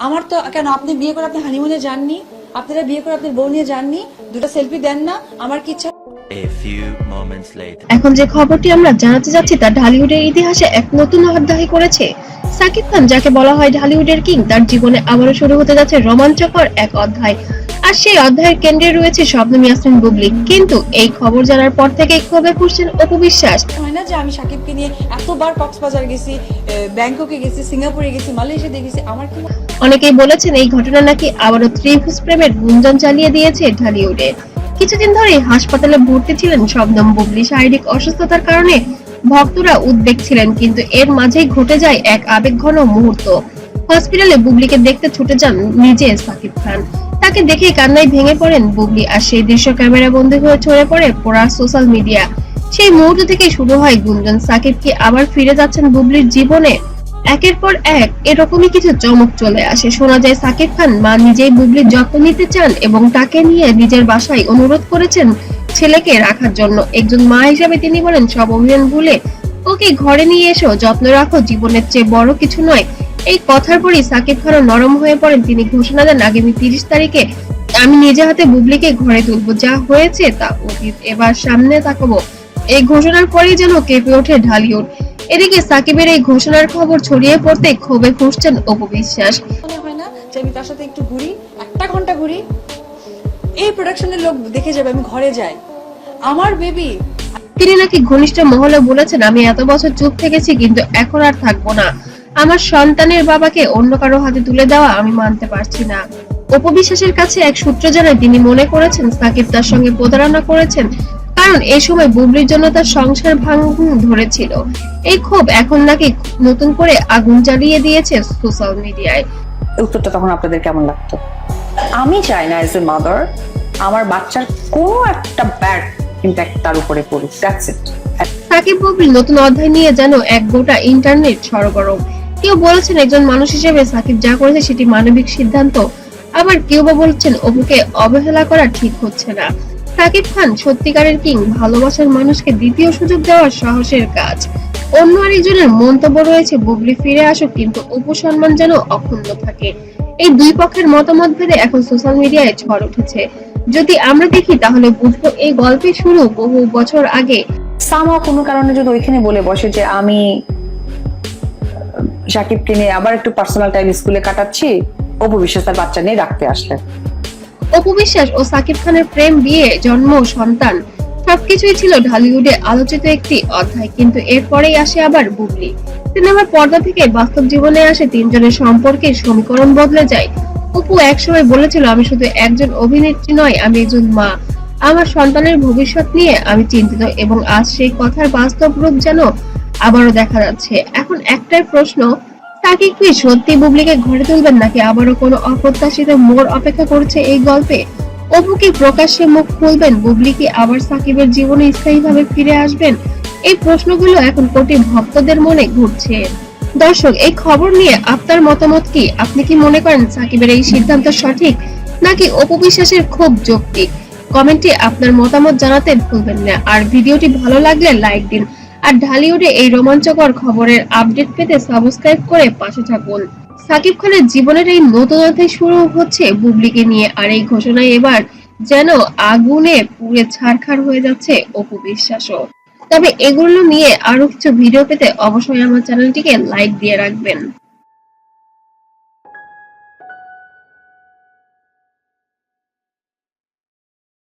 আমার তো কেন, আপনি বিয়ে করে আপনি হানিমুনে যাননি? আপনারা বিয়ে করে আপনার বউ নিয়ে যাননি? দুটো সেলফি দেন না? আমার কি ইচ্ছা। এখন যে খবরটি আমরা জানাতে যাচ্ছি তা ঢালিউডের ইতিহাসে এক নতুন অধ্যায় করেছে। সাকিব খান, যাকে বলা হয় ঢালিউডের কিং, তার জীবনে আবারও শুরু হতে যাচ্ছে রোমাঞ্চকর এক অধ্যায়। আর সেই অধ্যায়ের কেন্দ্রে রয়েছে শবনম ইয়াসমিন বুবলি। কিন্তু এই খবর জানার পর থেকেই ক্ষোভে ফুঁসছেন অপু বিশ্বাস। হয় না যে আমি সাকিবকে নিয়ে এতবার কক্সবাজার গেছি, ব্যাংককে গেছি, সিঙ্গাপুরে গেছি, মালয়েশিয়া গেছি, আমার কি। অনেকেই বলেছেন এই ঘটনা নাকি আবারও ত্রিভুজ প্রেমের গুঞ্জন চালিয়ে দিয়েছে ঢালিউডে। কিছুদিন ধরেই হাসপাতালে ভর্তি ছিলেন শবনম বুবলি শারীরিক অসুস্থতার কারণে। ভক্তরা উদ্বেগ ছিলেন, কিন্তু এর মাঝেই ঘটে যায় এক আবেগঘন মুহূর্ত। হসপিটালে বুবলিকে দেখতে ছুটে যান নিজে সাকিব খান। তাকে দেখে কান্নায় ভেঙে পড়েন বুবলি, আর সেই দৃশ্য ক্যামেরা বন্দী হয়ে ছড়ে পড়ে পুরা সোশ্যাল মিডিয়া। সেই মুহূর্ত থেকে শুরু হয় গুঞ্জন, সাকিব কি আবার ফিরে যাচ্ছেন বুবলির জীবনে। একের পর এক এরকমই কিছু চমক চলে আসে। শোনা যায় সাকিব খান মা নিজেই বুবলির যত্ন নিতে চান এবং তাকে নিয়ে নিজের বাসায় অনুরোধ করেছেন ছেলেকে রাখার জন্য। একজন মা হিসেবে তিনি বলেন, সব অভিমান ভুলে ওকে ঘরে নিয়ে এসো, যত্ন রাখো, জীবনের চেয়ে বড় কিছু নয়। এই কথার পরই সাকিব খানও নরম হয়ে পড়েন। তিনি ঘোষণা দেন, আগামী 30 তারিখে আমি নিজে হাতে বুবলিকে ঘরে তুলবো, যা হয়েছে তা অতীত, এবার সামনে তাকাবো। এই ঘোষণার পরেই যেন কেঁপে ওঠে ঢালিউড। এদিকে সাকিবের এই ঘোষণার খবর ছড়িয়ে পড়তে ক্ষোভে ফুঁসছেন অপু বিশ্বাস। মনে হয় না যে আমি তার সাথে একটু ঘুরি, 1 ঘন্টা ঘুরি, এই প্রোডাকশনের লোক দেখে যাবে আমি ঘরে যাই, আমার বেবি। তিনি নাকি ঘনিষ্ঠ মহলে বলেছেন, আমি এত বছর চুপ থেকেছি, কিন্তু এখন আর থাকবো না। আমার সন্তানের বাবাকে অন্য কারো হাতে তুলে দেওয়া আমি মানতে পারছি না। অপু বিশ্বাসের কাছে এক সূত্র জানায়, তিনি মনে করেছেন সাকিব তার সঙ্গে প্রতারণা করেছেন, কারণ এই সময় বুবলির জন্য তার সংসার ভাঙন ধরেছিল। এই ক্ষোভ এখন নাকি নতুন করে আগুন জ্বালিয়ে দিয়েছে সোশ্যাল মিডিয়ায়। উত্তরটা তখন আপনাদের কেমন লাগতো? আমি চাই না এজ এ মাদার আমার বাচ্চার কোনো একটা ব্যাড ইম্প্যাক্ট তার উপরে পড়ুক, দ্যাটস ইট। সাকিব বুবলির নতুন অধ্যায় নিয়ে যেন এক গোটা ইন্টারনেট সরগরম। কেউ বলেছেন একজন মানুষ হিসেবে সাকিব যা করেছে সেটি মানবিক সিদ্ধান্ত, আবার কেউ বা বলছেন অপুকে অবহেলা করা ঠিক হচ্ছে না। সাকিব খান সত্যিকারের কিং, ভালোবাসার মানুষকে দ্বিতীয় সুযোগ দেওয়ার সাহসের কাজ। অন্য আরেকজনের মন্তব্য রয়েছে, বুবলি ফিরে আসুক, কিন্তু অপু সম্মান যেন অক্ষুণ্ণ থাকে। এই দুই পক্ষের মতামত ভেদে এখন সোশ্যাল মিডিয়ায় ঝড় উঠেছে। যদি আমরা দেখি তাহলে বুঝবো এই গল্পের শুরু বহু বছর আগে। সামা কোনো কারণে যদি ওইখানে বলে বসে যে আমি সাকিবকে নিয়ে আবার একটু পার্সোনাল টাইম স্কুলে কাটাচ্ছি, অপু বিশ্বাস তার বাচ্চা নিয়ে রাখতে আসলেন। অপু বিশ্বাস ও সাকিব খানের প্রেম, বিয়ে, জন্ম, সন্তান সবকিছুই ছিল ঢালিউডে আলোচিত একটি অধ্যায়। কিন্তু এরপরেই আসে আবার বুবলি। সিনেমার পর্দা থেকে বাস্তব জীবনে আসে তিনজনের সম্পর্কের সমীকরণ বদলে যায়। অপু একসময় বলেছিল, আমি শুধু একজন অভিনেত্রী নয়, আমি একজন মা। আমার সন্তানের ভবিষ্যৎ নিয়ে আমি চিন্তিত, এবং আজ সেই কথার বাস্তব রূপ যেন আবারও দেখা যাচ্ছে। এখন একটাই প্রশ্ন, সাকিব কি সত্যি বুবলিকে ঘরে তুলবেন, নাকি আবারও কোনো অপ্রত্যাশিত মোড় অপেক্ষা করছে এই গল্পে? অপু কি প্রকাশ্যে মুখ খুলবেন? বুবলি কি আবার সাকিবের জীবনে স্থায়ীভাবে ফিরে আসবেন? এই প্রশ্নগুলো এখন কোটি ভক্তদের মনে ঘুরছে। দর্শক, এই খবর নিয়ে আপনার মতামত কি? আপনি কি মনে করেন সাকিবের এই সিদ্ধান্ত সঠিক, নাকি অপু বিশ্বাসের খুব যৌক্তিক? কমেন্টে আপনার মতামত জানাতে ভুলবেন না। আর ভিডিওটি ভালো লাগলে লাইক দিন। আর ঢালিউডে এই রোমাঞ্চকর খবরের আপডেট পেতে সাবস্ক্রাইব করে পাশে থাকুন। সাকিব খানের জীবনের এই নতুন অধ্যায় শুরু হচ্ছে বুবলিকে নিয়ে, আর এই ঘোষণায় এবার যেন আগুনে পুড়ে ছারখার হয়ে যাচ্ছে অপু বিশ্বাসও। তবে এগুলো নিয়ে আরো কিছু ভিডিও পেতে অবশ্যই আমার চ্যানেলটিকে লাইক দিয়ে রাখবেন।